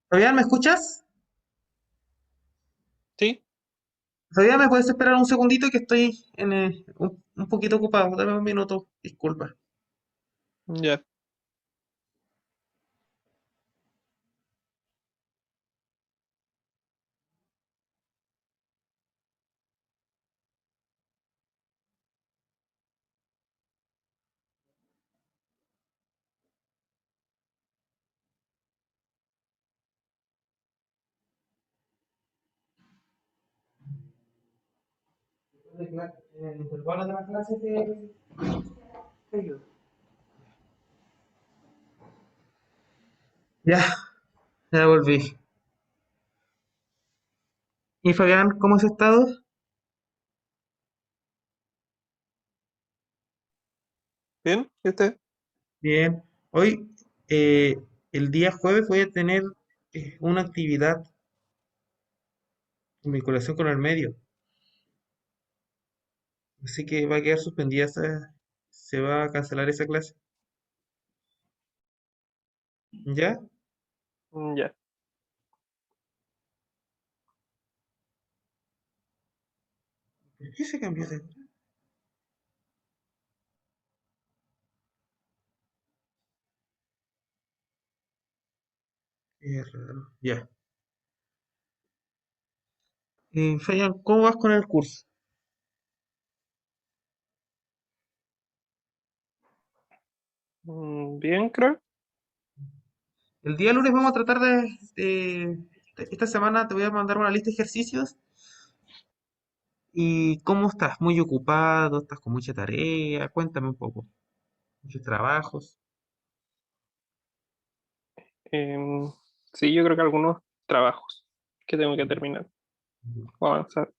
Fabián, ¿me escuchas? Sí, Fabián, ¿me puedes esperar un segundito que estoy un poquito ocupado? Dame un minuto, disculpa. ya. En el intervalo de la clase te ayudo. Ya, ya volví. ¿Y Fabián, cómo has estado? Bien, ¿y usted? Bien. Hoy, el día jueves, voy a tener una actividad en vinculación con el medio. Así que va a quedar suspendida se va a cancelar esa clase. ¿Ya? Ya. ¿Por qué se cambió de hora? Qué raro. Ya. Fabián, ¿cómo vas con el curso? Bien, creo. El día lunes vamos a tratar esta semana te voy a mandar una lista de ejercicios. ¿Y cómo estás? ¿Muy ocupado? ¿Estás con mucha tarea? Cuéntame un poco. ¿Muchos trabajos? Em, sí, yo creo que algunos trabajos que tengo que terminar o avanzar.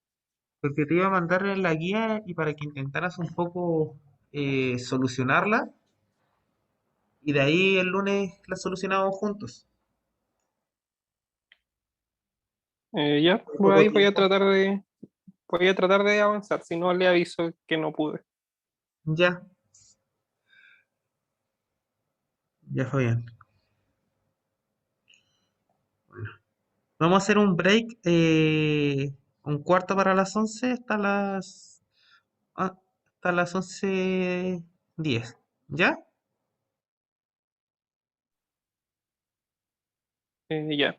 Porque te iba a mandar la guía y para que intentaras un poco solucionarla y de ahí el lunes la solucionamos juntos. Ya, Hay pues poco ahí tiempo. voy a tratar de avanzar. Si no, le aviso que no pude. Ya, ya fue bien. Bueno, vamos a hacer un break, un cuarto para las 11 ah, hasta las 11:10. ¿Ya? Ya.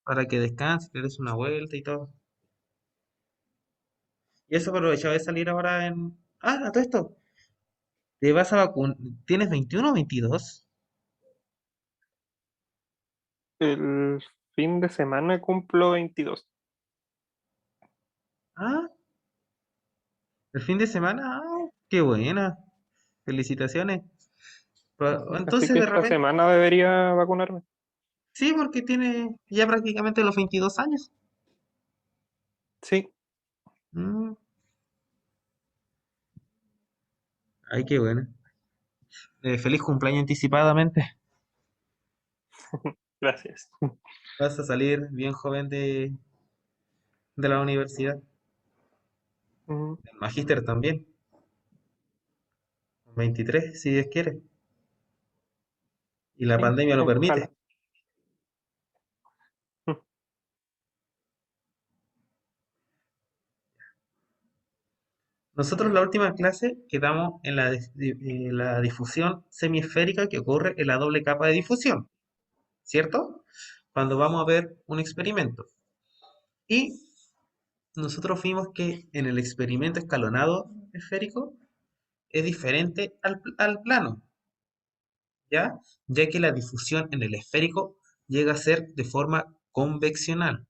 Para que descanses, te des una vuelta y todo. Y eso aprovechaba de salir ahora en... Ah, a todo esto. ¿Te vas a vacunar? ¿Tienes 21 o 22? El fin de semana cumplo 22. Ah, el fin de semana. Ah, qué buena. Felicitaciones. Así Entonces, que de esta repente... semana debería vacunarme. Sí, porque tiene ya prácticamente los 22 años. Sí, Mm, ay, qué bueno. Feliz cumpleaños anticipadamente. gracias. Vas a salir bien joven de la universidad. Mm, El magíster también. 23, si Dios quiere. Y la sí, pandemia lo permite. ojalá. Nosotros la última clase quedamos en la difusión semiesférica que ocurre en la doble capa de difusión, ¿cierto? Cuando vamos a ver un experimento. Y nosotros vimos que en el experimento escalonado esférico es diferente al plano, ¿ya? Ya que la difusión en el esférico llega a ser de forma conveccional.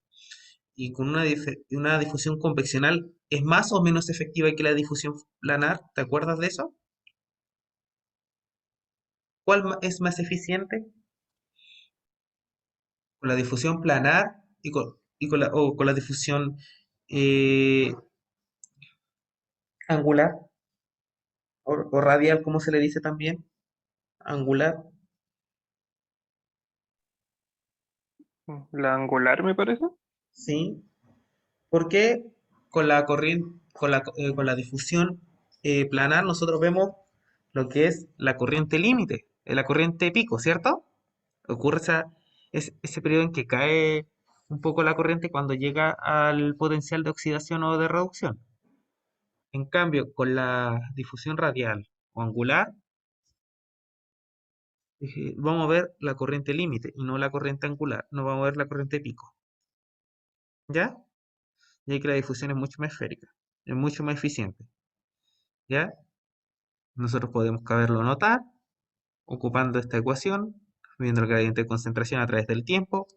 Y con una difusión conveccional es más o menos efectiva que la difusión planar, ¿te acuerdas de eso? ¿Cuál es más eficiente? Con la difusión planar o con la difusión eh, angular o radial, como se le dice también, angular, La angular, me parece. ¿sí? Porque con la corriente, con la difusión planar nosotros vemos lo que es la corriente límite, la corriente pico, ¿cierto? Ocurre esa, es ese periodo en que cae un poco la corriente cuando llega al potencial de oxidación o de reducción. En cambio, con la difusión radial o angular, vamos a ver la corriente límite y no la corriente angular, no vamos a ver la corriente pico, ¿ya? Y ahí que la difusión es mucho más esférica, es mucho más eficiente, ¿ya? Nosotros podemos caberlo notar ocupando esta ecuación, viendo el gradiente de concentración a través del tiempo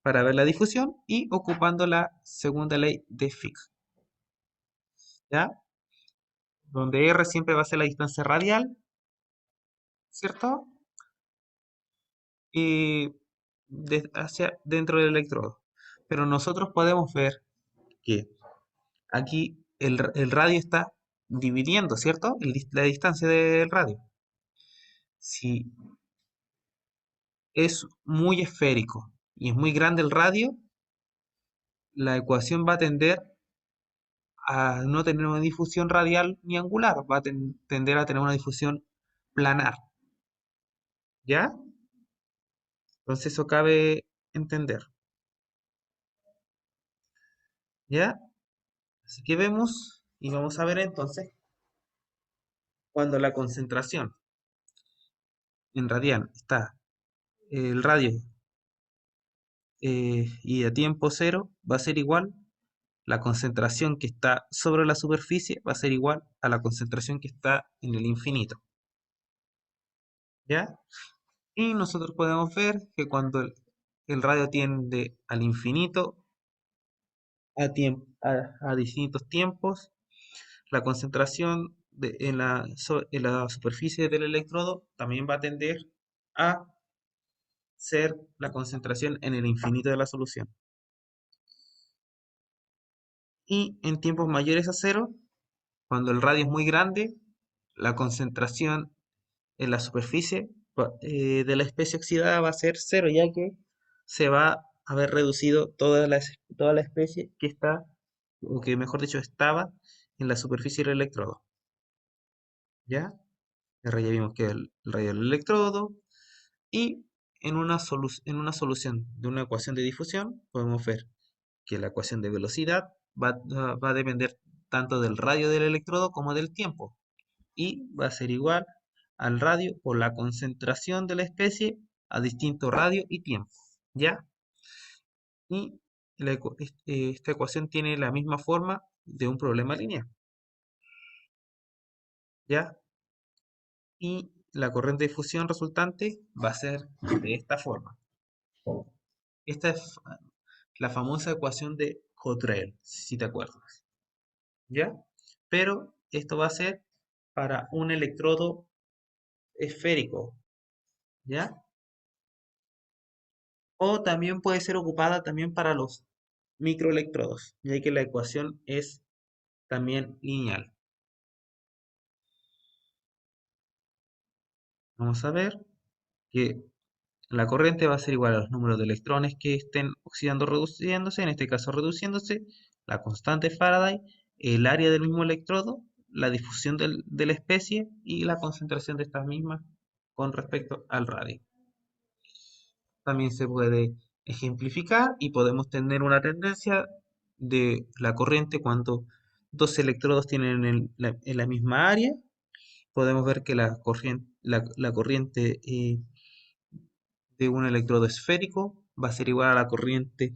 para ver la difusión y ocupando la segunda ley de Fick, ¿ya? Donde R siempre va a ser la distancia radial, ¿cierto? Y hacia dentro del electrodo. Pero nosotros podemos ver que aquí el radio está dividiendo, ¿cierto? La distancia del radio. Si es muy esférico y es muy grande el radio, la ecuación va a tender a no tener una difusión radial ni angular, va a tender a tener una difusión planar, ¿ya? Entonces eso cabe entender, ¿ya? Así que vemos y vamos a ver entonces cuando la concentración en radian está el radio y a tiempo cero va a ser igual, la concentración que está sobre la superficie va a ser igual a la concentración que está en el infinito, ¿ya? Y nosotros podemos ver que cuando el radio tiende al infinito a distintos tiempos, la concentración en la superficie del electrodo también va a tender a ser la concentración en el infinito de la solución. Y en tiempos mayores a cero, cuando el radio es muy grande, la concentración en la superficie de la especie oxidada va a ser cero, ya que se va a haber reducido toda la especie que está, o que mejor dicho, estaba en la superficie del electrodo. ¿Ya? Ya vimos que el radio del electrodo. Y en una solución de una ecuación de difusión, podemos ver que la ecuación de velocidad va a depender tanto del radio del electrodo como del tiempo. Y va a ser igual al radio por la concentración de la especie a distinto radio y tiempo. ¿Ya? Y esta ecuación tiene la misma forma de un problema lineal. ¿Ya? Y la corriente de difusión resultante va a ser de esta forma. Esta es la famosa ecuación de Cottrell, si te acuerdas. ¿Ya? Pero esto va a ser para un electrodo esférico, ¿ya? O también puede ser ocupada también para los microelectrodos, ya que la ecuación es también lineal. Vamos a ver que la corriente va a ser igual a los números de electrones que estén oxidando o reduciéndose, en este caso reduciéndose, la constante Faraday, el área del mismo electrodo, la difusión de la especie y la concentración de estas mismas con respecto al radio. También se puede ejemplificar y podemos tener una tendencia de la corriente cuando dos electrodos tienen en la misma área. Podemos ver que la corriente de un electrodo esférico va a ser igual a la corriente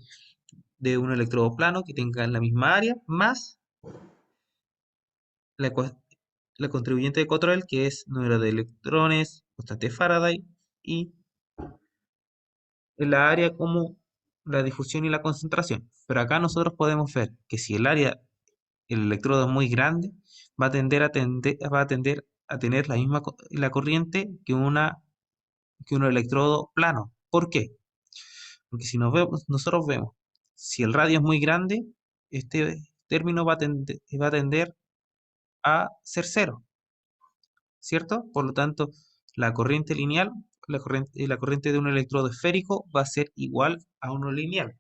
de un electrodo plano que tenga en la misma área, más la, la contribuyente de Cottrell, que es número de electrones, constante de Faraday, y en la área como la difusión y la concentración. Pero acá nosotros podemos ver que si el electrodo es muy grande, va a tender a tener la misma la corriente que un electrodo plano. ¿Por qué? Porque si nosotros vemos, si el radio es muy grande, este término va a tender a ser cero, ¿cierto? Por lo tanto, la corriente lineal, la corriente de un electrodo esférico va a ser igual a uno lineal.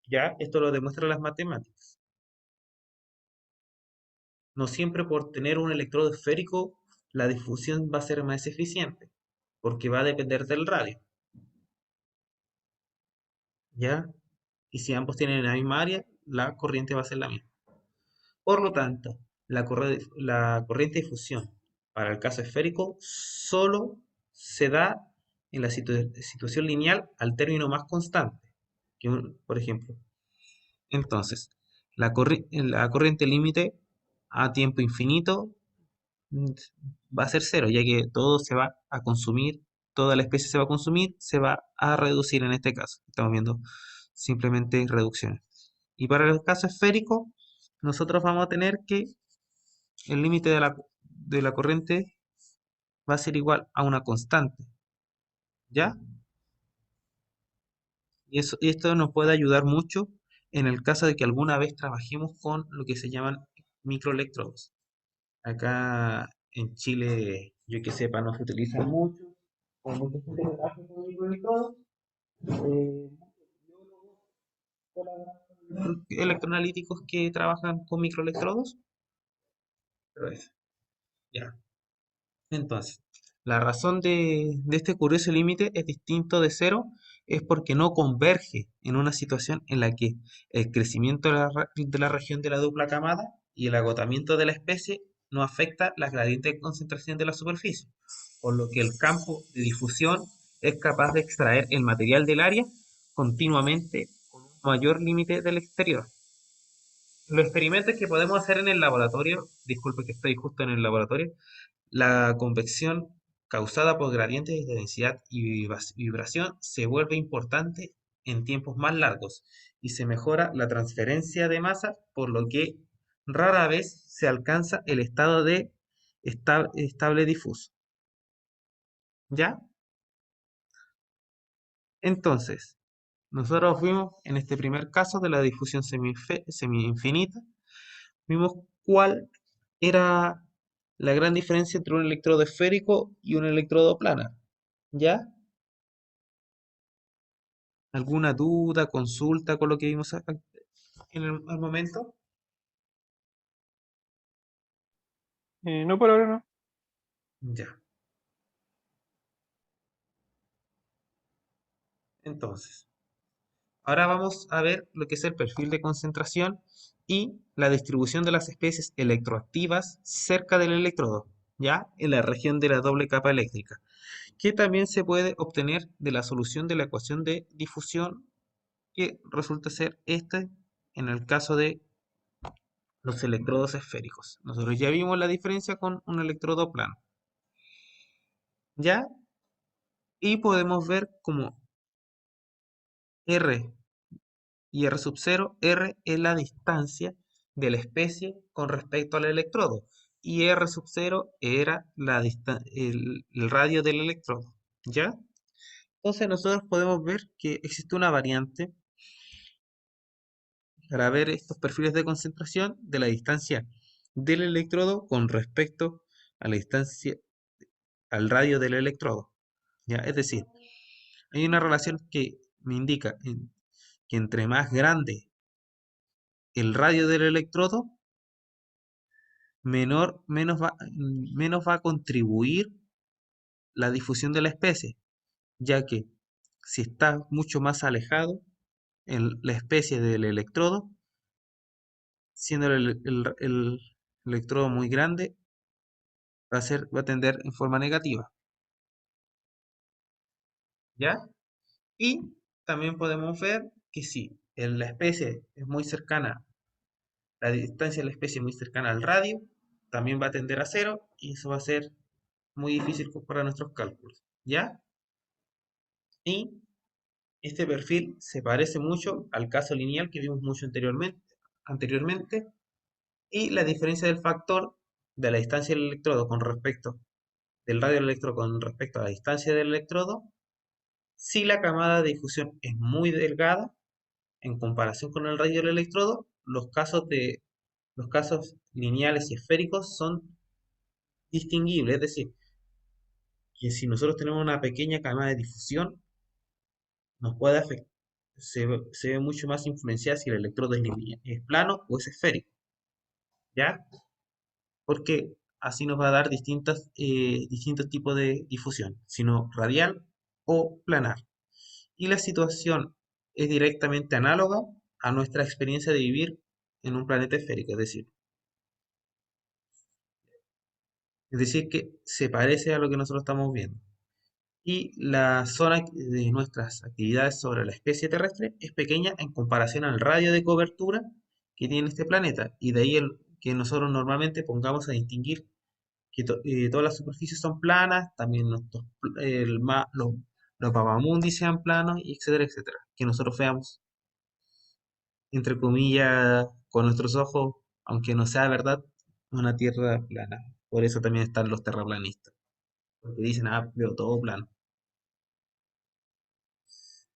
¿Ya? Esto lo demuestran las matemáticas. No siempre por tener un electrodo esférico la difusión va a ser más eficiente, porque va a depender del radio. ¿ya? Y si ambos tienen la misma área, la corriente va a ser la misma. Por lo tanto, la corriente de difusión para el caso esférico solo se da en la situación lineal al término más constante. Por ejemplo, entonces, la corriente límite a tiempo infinito mm, va a ser cero, ya que todo se va a consumir, toda la especie se va a consumir, se va a reducir en este caso. Estamos viendo simplemente reducciones. Y para el caso esférico, nosotros vamos a tener que el límite de la corriente va a ser igual a una constante, ¿ya? Y esto nos puede ayudar mucho en el caso de que alguna vez trabajemos con lo que se llaman microelectrodos. Acá en Chile, yo que sepa, no se utilizan mucho, o mucha gente que trabaja con microelectrodos, electroanalíticos que trabajan con microelectrodos, pero eso, ya. Entonces, la razón de este curioso límite es distinto de cero, es porque no converge en una situación en la que el crecimiento de la región de la dupla camada y el agotamiento de la especie no afecta la gradiente de concentración de la superficie, por lo que el campo de difusión es capaz de extraer el material del área continuamente con un mayor límite del exterior. Los experimentos que podemos hacer en el laboratorio, disculpe que estoy justo en el laboratorio, la convección causada por gradientes de densidad y vibración se vuelve importante en tiempos más largos y se mejora la transferencia de masa, por lo que rara vez se alcanza el estado de estable difuso. ¿Ya? Entonces, nosotros vimos en este primer caso de la difusión semi-infinita, vimos cuál era la gran diferencia entre un electrodo esférico y un electrodo plana. ¿Ya? ¿Alguna duda, consulta con lo que vimos en al momento? No por ahora no. Ya. Entonces, ahora vamos a ver lo que es el perfil de concentración y la distribución de las especies electroactivas cerca del electrodo, ¿ya? En la región de la doble capa eléctrica, que también se puede obtener de la solución de la ecuación de difusión, que resulta ser este en el caso de los electrodos esféricos. Nosotros ya vimos la diferencia con un electrodo plano, ¿ya? Y podemos ver como R y R sub 0, R es la distancia de la especie con respecto al electrodo y R sub 0 era el radio del electrodo, ¿ya? Entonces nosotros podemos ver que existe una variante para ver estos perfiles de concentración de la distancia del electrodo con respecto a la distancia al radio del electrodo, ¿ya? Es decir, hay una relación que me indica que entre más grande el radio del electrodo, menos va a contribuir la difusión de la especie, ya que si está mucho más alejado la especie del electrodo, siendo el electrodo muy grande, va a tender en forma negativa, ¿ya? Y también podemos ver que si la especie es muy cercana, la distancia de la especie es muy cercana al radio, también va a tender a cero y eso va a ser muy difícil para nuestros cálculos, ¿ya? Y este perfil se parece mucho al caso lineal que vimos mucho anteriormente, y la diferencia del factor de la distancia del electrodo con respecto del radio del electrodo con respecto a la distancia del electrodo, si la camada de difusión es muy delgada en comparación con el radio del electrodo, los casos lineales y esféricos son distinguibles, es decir, que si nosotros tenemos una pequeña camada de difusión, nos puede afectar, se ve mucho más influenciada si el electrodo es plano o es esférico, ¿ya? Porque así nos va a dar distintos tipos de difusión, sino radial o planar. Y la situación es directamente análoga a nuestra experiencia de vivir en un planeta esférico, es decir que se parece a lo que nosotros estamos viendo. Y la zona de nuestras actividades sobre la especie terrestre es pequeña en comparación al radio de cobertura que tiene este planeta, y de ahí que nosotros normalmente pongamos a distinguir que todas las superficies son planas, también los mapamundis sean planos, y etcétera, etcétera. Que nosotros veamos, entre comillas, con nuestros ojos, aunque no sea verdad, una tierra plana. Por eso también están los terraplanistas, porque dicen, ah, veo todo plano.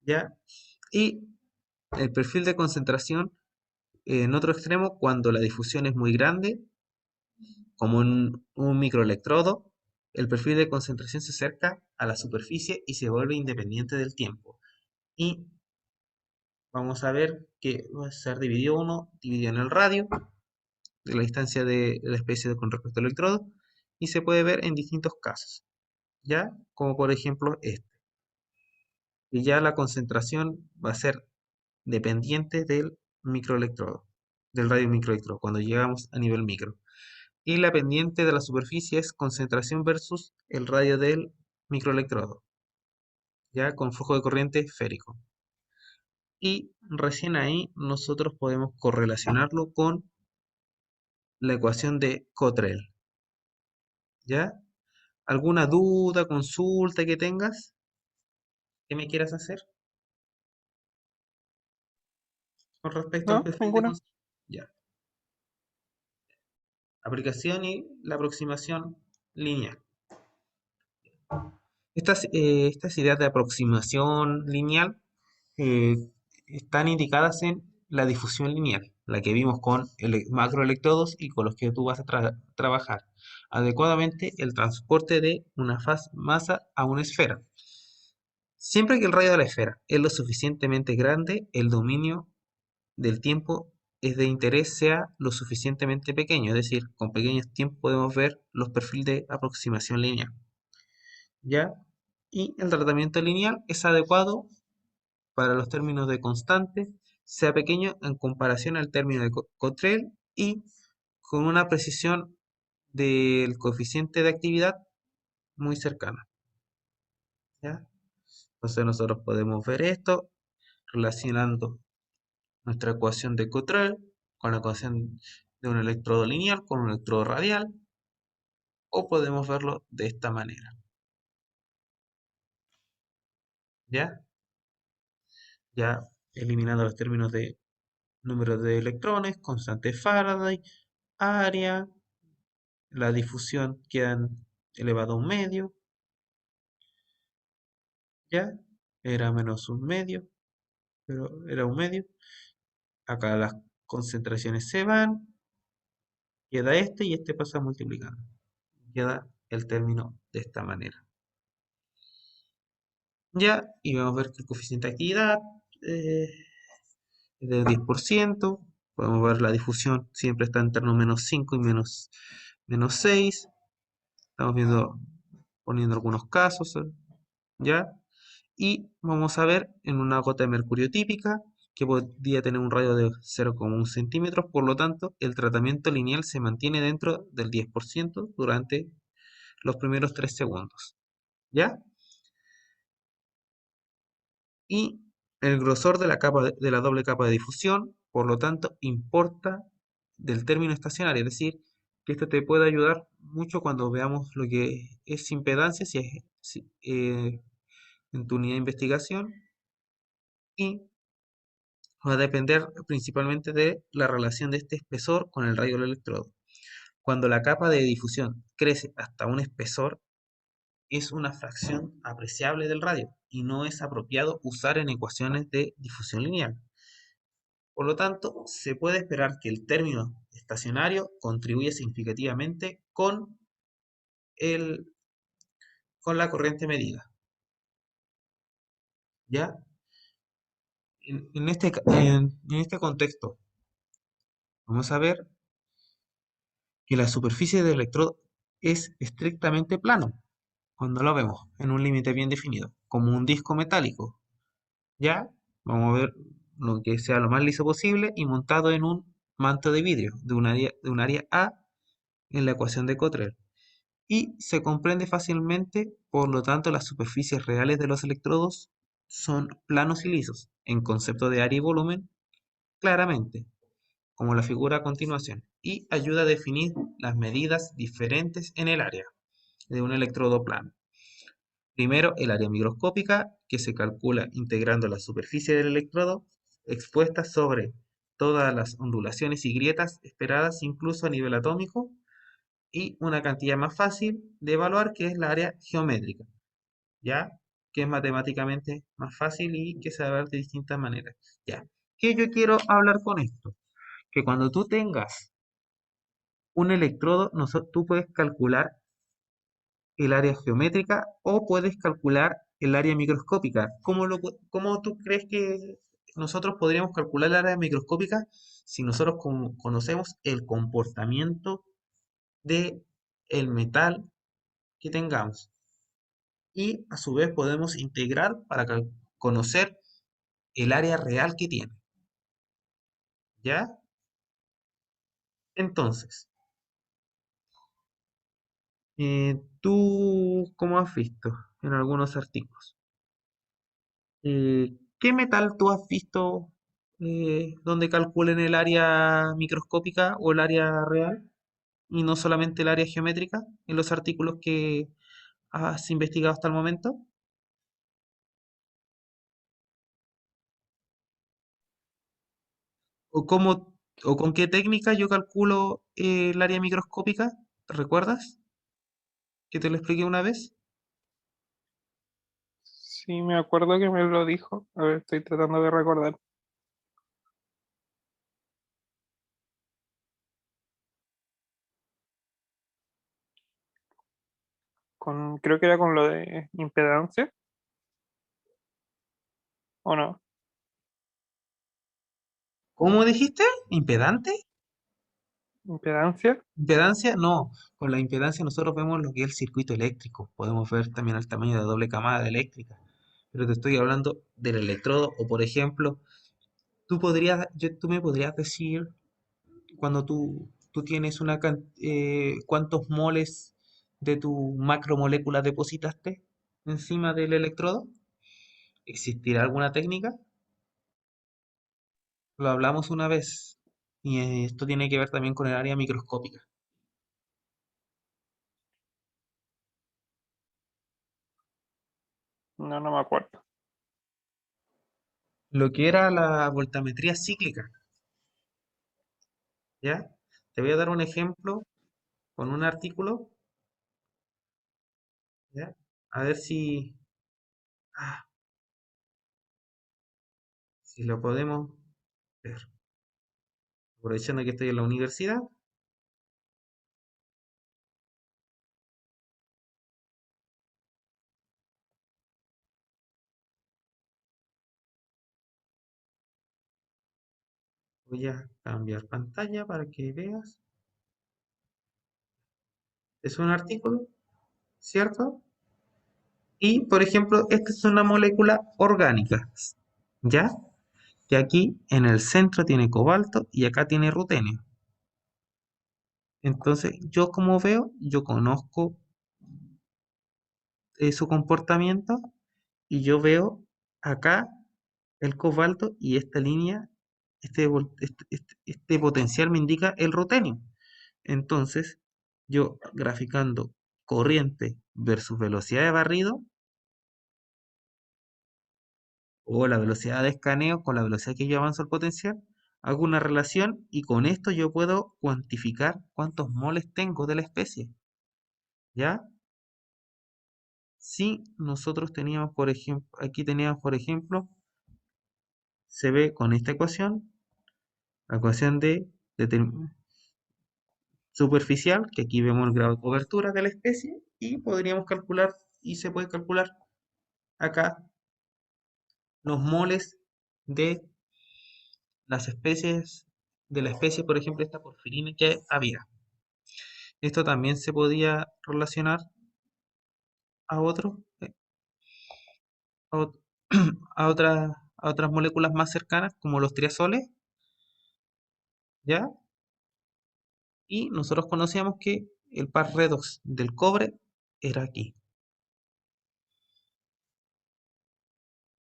¿Ya? Y el perfil de concentración, en otro extremo, cuando la difusión es muy grande, como en un microelectrodo, el perfil de concentración se acerca a la superficie y se vuelve independiente del tiempo. Y vamos a ver que va a ser dividido uno, dividido en el radio, de la distancia de la especie con respecto al electrodo, y se puede ver en distintos casos, ¿ya? Como por ejemplo este. Y ya la concentración va a ser dependiente del microelectrodo, del radio microelectrodo, cuando llegamos a nivel micro. Y la pendiente de la superficie es concentración versus el radio del microelectrodo, ya con flujo de corriente esférico. Y recién ahí nosotros podemos correlacionarlo con la ecuación de Cottrell, ¿ya? ¿Alguna duda, consulta que tengas que me quieras hacer con respecto al No, perfil de ninguna. concentración? Ya. Aplicación y la aproximación lineal. Estas ideas de aproximación lineal eh, están indicadas en la difusión lineal, la que vimos con macroelectrodos y con los que tú vas a trabajar. Adecuadamente el transporte de una masa a una esfera. Siempre que el radio de la esfera es lo suficientemente grande, el dominio del tiempo es de interés sea lo suficientemente pequeño, es decir, con pequeños tiempos podemos ver los perfiles de aproximación lineal. ¿Ya? Y el tratamiento lineal es adecuado para los términos de constante, sea pequeño en comparación al término de Cottrell y con una precisión del coeficiente de actividad muy cercana. ¿Ya? Entonces nosotros podemos ver esto relacionando nuestra ecuación de Cottrell con la ecuación de un electrodo lineal con un electrodo radial, o podemos verlo de esta manera. ¿Ya? Ya eliminando los términos de número de electrones, constante Faraday, área, la difusión queda elevado a un medio, ¿ya? Era menos un medio, pero era un medio. Acá las concentraciones se van, queda este y este pasa multiplicando. Queda el término de esta manera. Ya, y vamos a ver que el coeficiente de actividad eh, es del 10%. Podemos ver la difusión siempre está entre menos 5 y menos 6. Estamos viendo, poniendo algunos casos, ¿ya? Y vamos a ver en una gota de mercurio típica que podría tener un radio de 0,1 centímetros, por lo tanto el tratamiento lineal se mantiene dentro del 10% durante los primeros 3 segundos, ¿ya? Y el grosor de la capa de la doble capa de difusión, por lo tanto, importa del término estacionario, es decir, que esto te puede ayudar mucho cuando veamos lo que es impedancia, en tu unidad de investigación, y va a depender principalmente de la relación de este espesor con el radio del electrodo. Cuando la capa de difusión crece hasta un espesor, es una fracción apreciable del radio y no es apropiado usar en ecuaciones de difusión lineal. Por lo tanto, se puede esperar que el término estacionario contribuya significativamente el, con la corriente medida. ¿Ya? En este contexto, vamos a ver que la superficie del electrodo es estrictamente plano cuando lo vemos en un límite bien definido, como un disco metálico. ¿Ya? Vamos a ver lo que sea lo más liso posible y montado en un manto de vidrio de un área A en la ecuación de Cottrell. Y se comprende fácilmente, por lo tanto, las superficies reales de los electrodos son planos y lisos, en concepto de área y volumen, claramente, como la figura a continuación, y ayuda a definir las medidas diferentes en el área de un electrodo plano. Primero, el área microscópica, que se calcula integrando la superficie del electrodo expuesta sobre todas las ondulaciones y grietas esperadas incluso a nivel atómico, y una cantidad más fácil de evaluar que es la área geométrica, ¿ya? Que es matemáticamente más fácil y que se va a ver de distintas maneras, ¿ya? ¿Qué yo quiero hablar con esto? Que cuando tú tengas un electrodo, tú puedes calcular el área geométrica o puedes calcular el área microscópica. ¿Cómo tú crees que nosotros podríamos calcular el área microscópica si nosotros conocemos el comportamiento de el metal que tengamos? Y a su vez podemos integrar para conocer el área real que tiene. ¿Ya? Entonces, tú, ¿cómo has visto en algunos artículos? ¿Qué metal tú has visto donde calculen el área microscópica o el área real y no solamente el área geométrica en los artículos que has investigado hasta el momento? ¿O cómo, o con qué técnica yo calculo el área microscópica? ¿Te recuerdas que te lo expliqué una vez? Sí, me acuerdo que me lo dijo. A ver, estoy tratando de recordar. Creo que era con lo de impedancia, ¿o no? ¿Cómo dijiste? ¿Impedante? ¿Impedancia? ¿Impedancia? No, con la impedancia nosotros vemos lo que es el circuito eléctrico. Podemos ver también el tamaño de doble camada eléctrica. Pero te estoy hablando del electrodo. O por ejemplo, tú me podrías decir cuando tú tienes cuántos moles de tu macromolécula depositaste encima del electrodo. ¿Existirá alguna técnica? Lo hablamos una vez. Y esto tiene que ver también con el área microscópica. No, no me acuerdo. Lo que era la voltametría cíclica, ¿ya? Te voy a dar un ejemplo con un artículo, ¿ya? A ver ah, si lo podemos ver. Aprovechando que estoy en la universidad, voy a cambiar pantalla para que veas. Es un artículo, ¿cierto? Y, por ejemplo, esta es una molécula orgánica, ¿ya? Que aquí en el centro tiene cobalto y acá tiene rutenio. Entonces, yo como veo, yo conozco su comportamiento y yo veo acá el cobalto y esta línea, este potencial me indica el rutenio. Entonces, yo graficando corriente versus velocidad de barrido o la velocidad de escaneo con la velocidad que yo avanzo el potencial, hago una relación y con esto yo puedo cuantificar cuántos moles tengo de la especie. ¿Ya? Si nosotros teníamos, por ejemplo, aquí teníamos, por ejemplo, se ve con esta ecuación, la ecuación de superficial, que aquí vemos el grado de cobertura de la especie, y podríamos calcular, y se puede calcular acá los moles de las especies, de la especie, por ejemplo, esta porfirina que había. Esto también se podía relacionar a otro, a, ot- a otra, a otras moléculas más cercanas, como los triazoles, ¿ya? Y nosotros conocíamos que el par redox del cobre era aquí,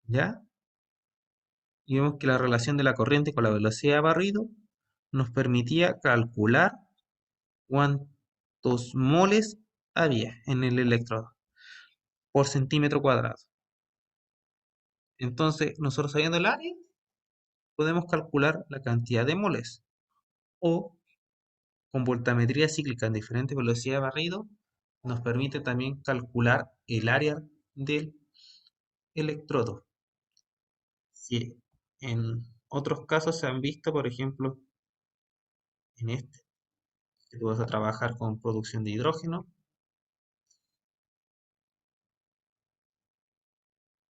¿ya? Y vemos que la relación de la corriente con la velocidad de barrido nos permitía calcular cuántos moles había en el electrodo por centímetro cuadrado. Entonces, nosotros sabiendo el área, podemos calcular la cantidad de moles. O, con voltametría cíclica en diferentes velocidades de barrido, nos permite también calcular el área del electrodo. Si en otros casos se han visto, por ejemplo, en este, que tú vas a trabajar con producción de hidrógeno.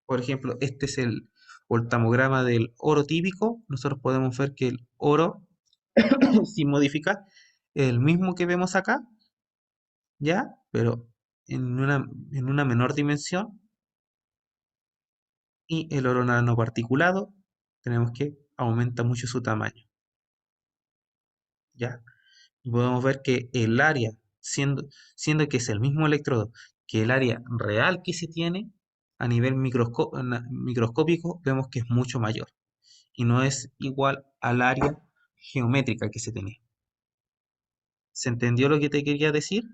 Por ejemplo, este es el voltamograma del oro típico. Nosotros podemos ver que el oro, sin modificar, es el mismo que vemos acá, ¿ya? Pero en una menor dimensión. Y el oro nanoparticulado, tenemos que aumenta mucho su tamaño, ¿ya? Y podemos ver que el área, siendo que es el mismo electrodo que el área real que se tiene, a nivel microscópico, vemos que es mucho mayor y no es igual al área geométrica que se tenía. ¿Se entendió lo que te quería decir?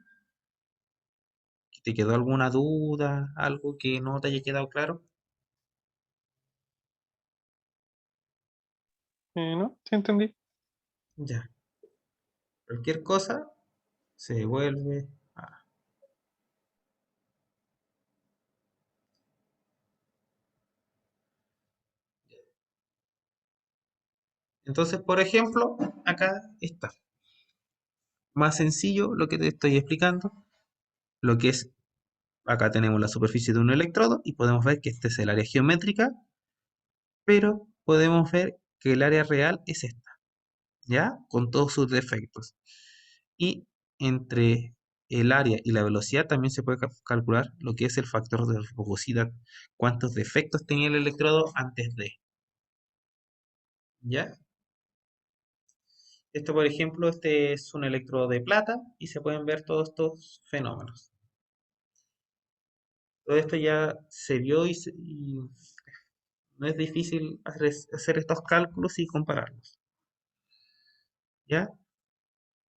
¿Te quedó alguna duda? ¿Algo que no te haya quedado claro? ¿No? Sí, entendí. Ya. Cualquier cosa se devuelve. Entonces, por ejemplo, acá está. Más sencillo lo que te estoy explicando. Lo que es, acá tenemos la superficie de un electrodo y podemos ver que esta es el área geométrica, pero podemos ver que el área real es esta, ¿ya? Con todos sus defectos. Y entre el área y la velocidad también se puede calcular lo que es el factor de rugosidad, cuántos defectos tenía el electrodo antes de, ¿ya? Esto, por ejemplo, este es un electrodo de plata y se pueden ver todos estos fenómenos. Todo esto ya se vio y no es difícil hacer estos cálculos y compararlos, ¿ya?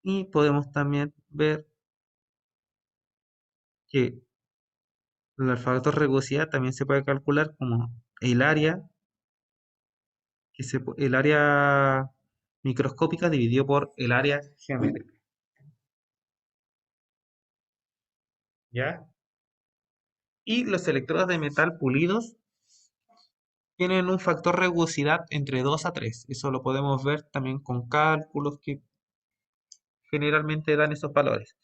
Y podemos también ver que el factor de rugosidad también se puede calcular como el área, el área microscópica dividido por el área geométrica, ¿ya? Y los electrodos de metal pulidos tienen un factor de rugosidad entre 2 a 3. Eso lo podemos ver también con cálculos que generalmente dan esos valores.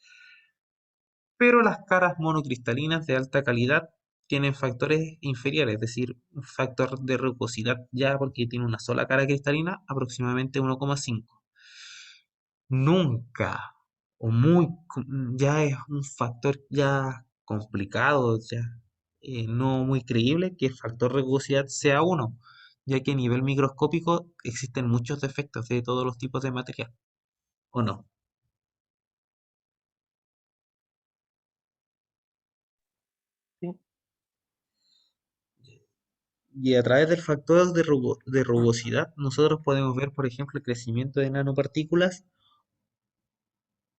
Pero las caras monocristalinas de alta calidad tienen factores inferiores, es decir, un factor de rugosidad ya porque tiene una sola cara cristalina, aproximadamente 1,5. Nunca, o ya es un factor ya complicado, ya no muy creíble que el factor de rugosidad sea 1, ya que a nivel microscópico existen muchos defectos de todos los tipos de material, ¿o no? Sí. Y a través del factor de rugosidad, nosotros podemos ver, por ejemplo, el crecimiento de nanopartículas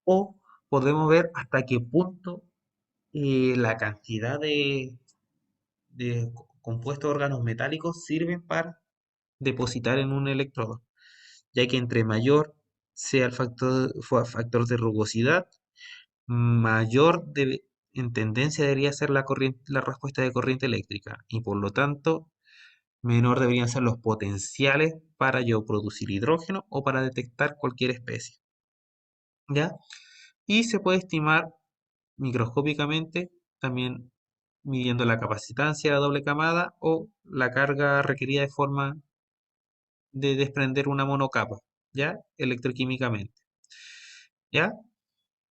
o podemos ver hasta qué punto la cantidad de compuestos órganos metálicos sirven para depositar en un electrodo, ya que entre mayor sea el factor de rugosidad, mayor en tendencia debería ser la respuesta de corriente eléctrica y por lo tanto menor deberían ser los potenciales para yo producir hidrógeno o para detectar cualquier especie, ¿ya? Y se puede estimar microscópicamente también midiendo la capacitancia de doble camada o la carga requerida de forma de desprender una monocapa, ¿ya? Electroquímicamente, ¿ya?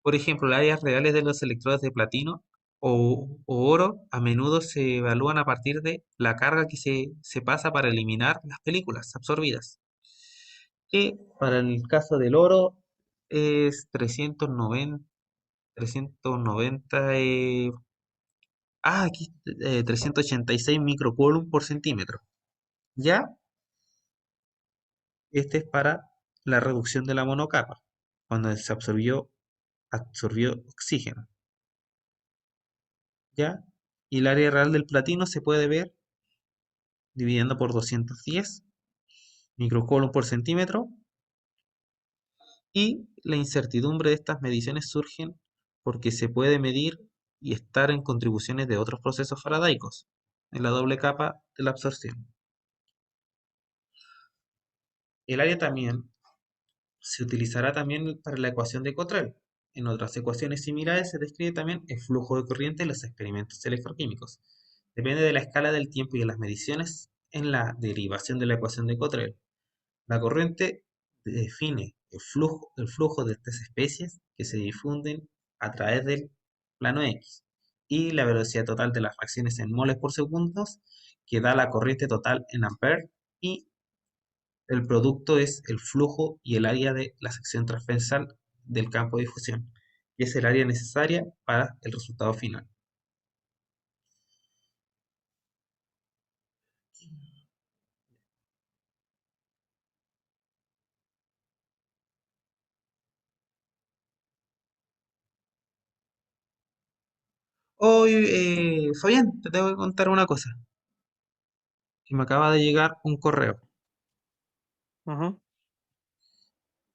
Por ejemplo, las áreas reales de los electrodos de platino o oro a menudo se evalúan a partir de la carga que se pasa para eliminar las películas absorbidas, que para el caso del oro es 390, aquí 386 microcoulomb por centímetro. ¿Ya? Este es para la reducción de la monocapa, cuando se absorbió oxígeno. ¿Ya? Y el área real del platino se puede ver dividiendo por 210 microcoulomb por centímetro. Y la incertidumbre de estas mediciones surgen porque se puede medir y estar en contribuciones de otros procesos faradaicos en la doble capa de la absorción. El área también se utilizará también para la ecuación de Cottrell. En otras ecuaciones similares se describe también el flujo de corriente en los experimentos electroquímicos. Depende de la escala del tiempo y de las mediciones en la derivación de la ecuación de Cottrell. La corriente define el flujo de estas especies que se difunden a través del plano X y la velocidad total de las reacciones en moles por segundo que da la corriente total en amperes y el producto es el flujo y el área de la sección transversal del campo de difusión, y es el área necesaria para el resultado final. Hoy, Fabián, te tengo que contar una cosa, que me acaba de llegar un correo. Ujú.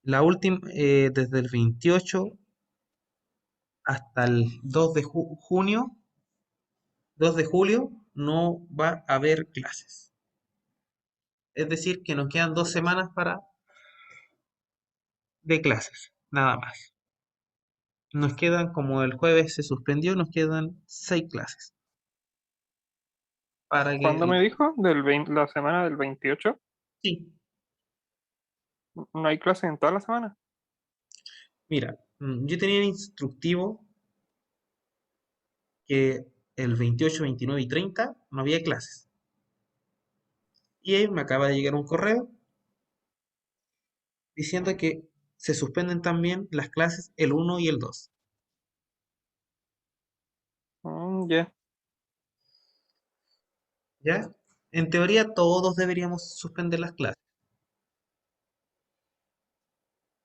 La última, desde el 28 hasta el 2 de junio, 2 de julio, no va a haber clases. Es decir, que nos quedan 2 semanas de clases, nada más. Nos quedan, como el jueves se suspendió, nos quedan 6 clases. Para que ¿Cuándo me dijo? La semana del 28. sí, ¿No hay clases en toda la semana? mira, yo tenía el instructivo que el 28, 29 y 30 no había clases. Y ahí me acaba de llegar un correo diciendo que se suspenden también las clases el 1 y el 2. Ya. ¿Ya? En teoría todos deberíamos suspender las clases.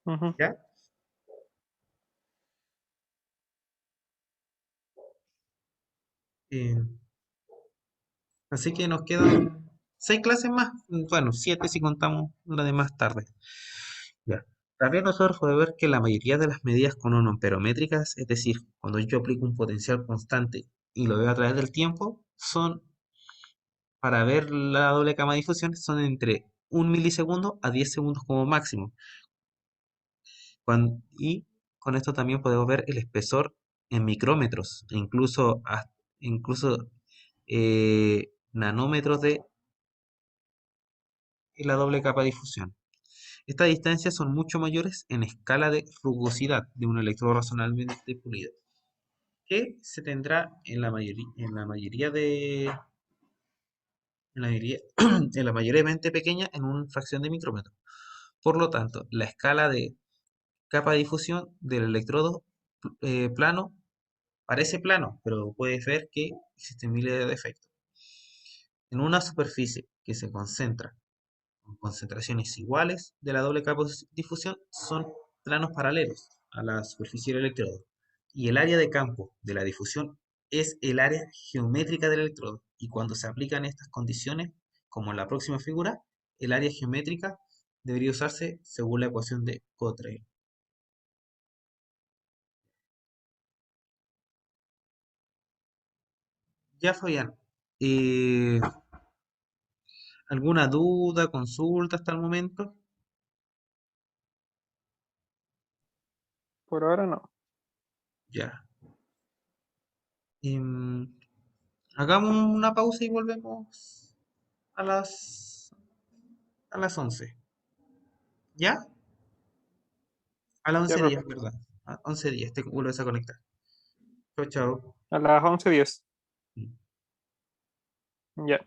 Ujú. ¿Ya? Eh, Así que nos quedan 6 clases más. Bueno, 7 si contamos una de más tarde. Ya. También nosotros podemos ver que la mayoría de las medidas cononomperométricas, es decir, cuando yo aplico un potencial constante y lo veo a través del tiempo, son para ver la doble cama de difusión, son entre 1 milisegundo a 10 segundos como máximo. Y con esto también podemos ver el espesor en micrómetros, e incluso nanómetros de la doble capa de difusión. Estas distancias son mucho mayores en escala de rugosidad de un electrodo razonablemente pulido, que se tendrá en la mayoría, en la mayormente pequeña en una fracción de micrómetro. Por lo tanto, la escala de capa de difusión del electrodo plano parece plano, pero puedes ver que existen miles de defectos. En una superficie que se concentra con concentraciones iguales de la doble capa de difusión son planos paralelos a la superficie del electrodo. Y el área de campo de la difusión es el área geométrica del electrodo. Y cuando se aplican estas condiciones, como en la próxima figura, el área geométrica debería usarse según la ecuación de Cottrell. Ya, Fabián, eh, ¿alguna duda, consulta hasta el momento? Por ahora no. Ya. Em, Hagamos una pausa y volvemos a las 11. ¿Ya? A las Ya, 11:10, perfecto. ¿verdad? A 11:10 te vuelves a conectar. Chao, chao. A las 11:10. Ya.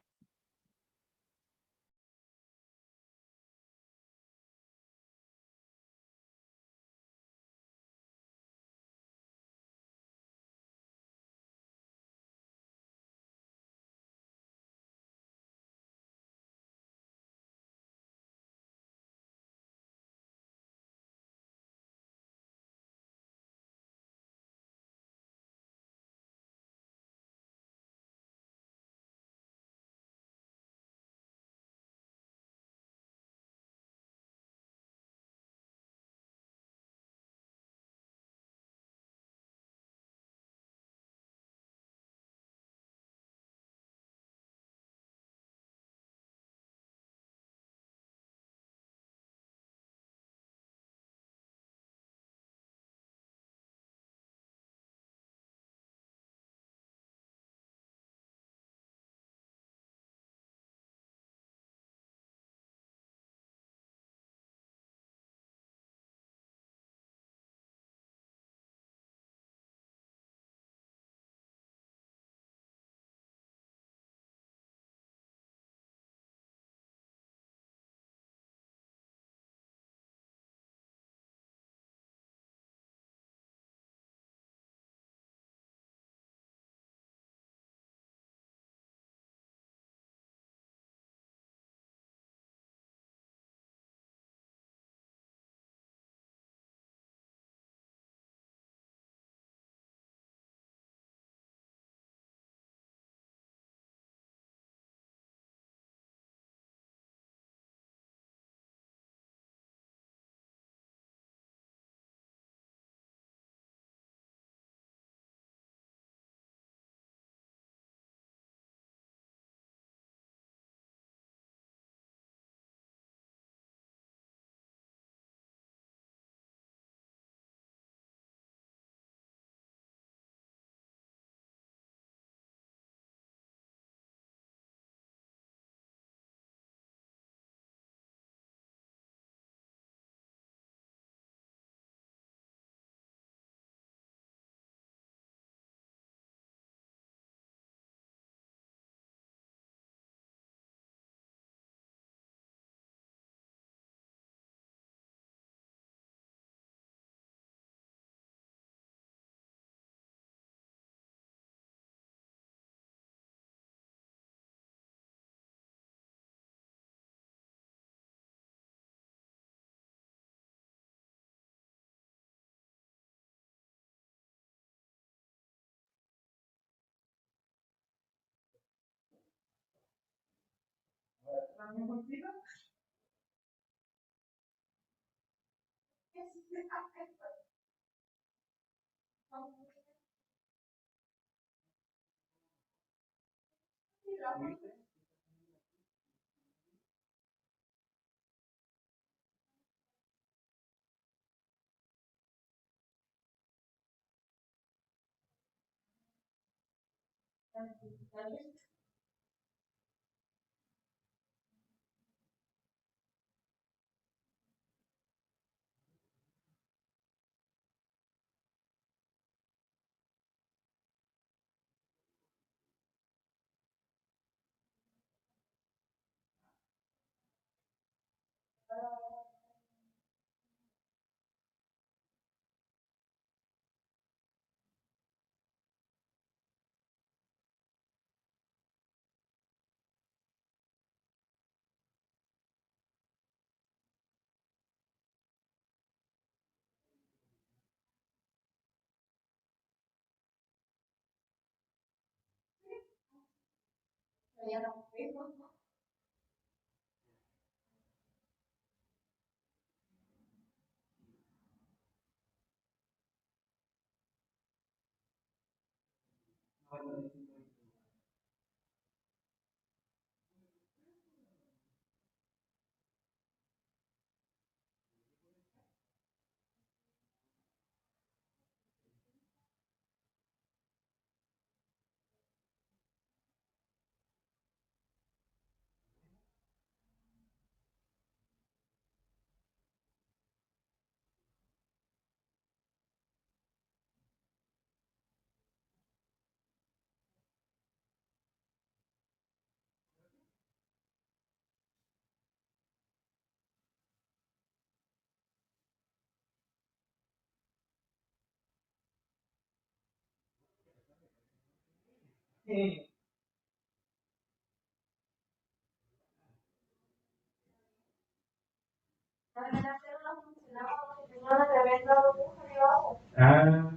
Ah,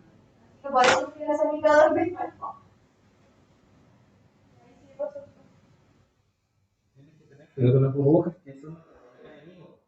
tienes que tener cuidado con las burbujas, que son enemigos.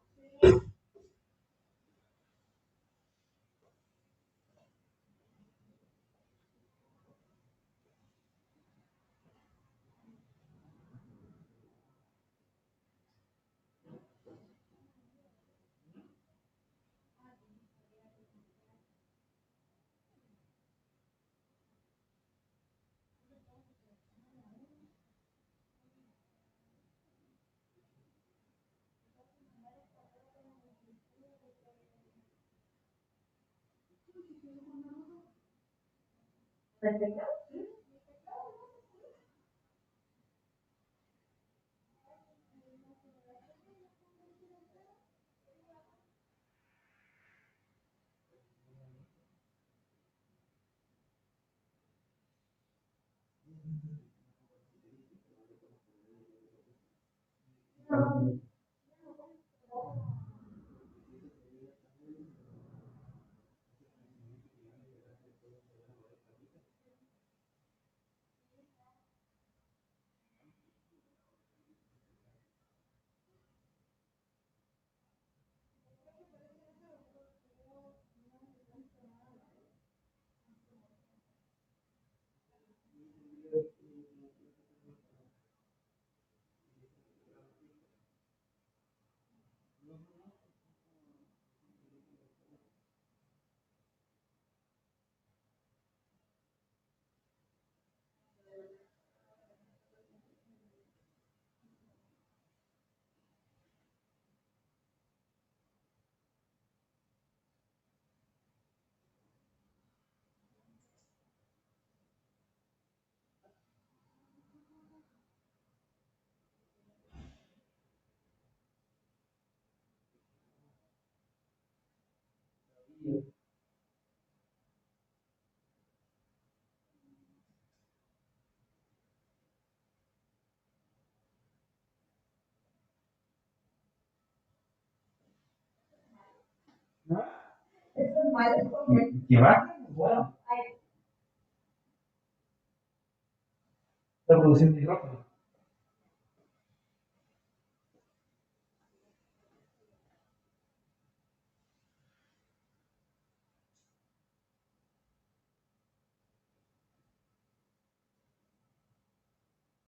¿Qué va? Bueno, está produciendo hidrógeno.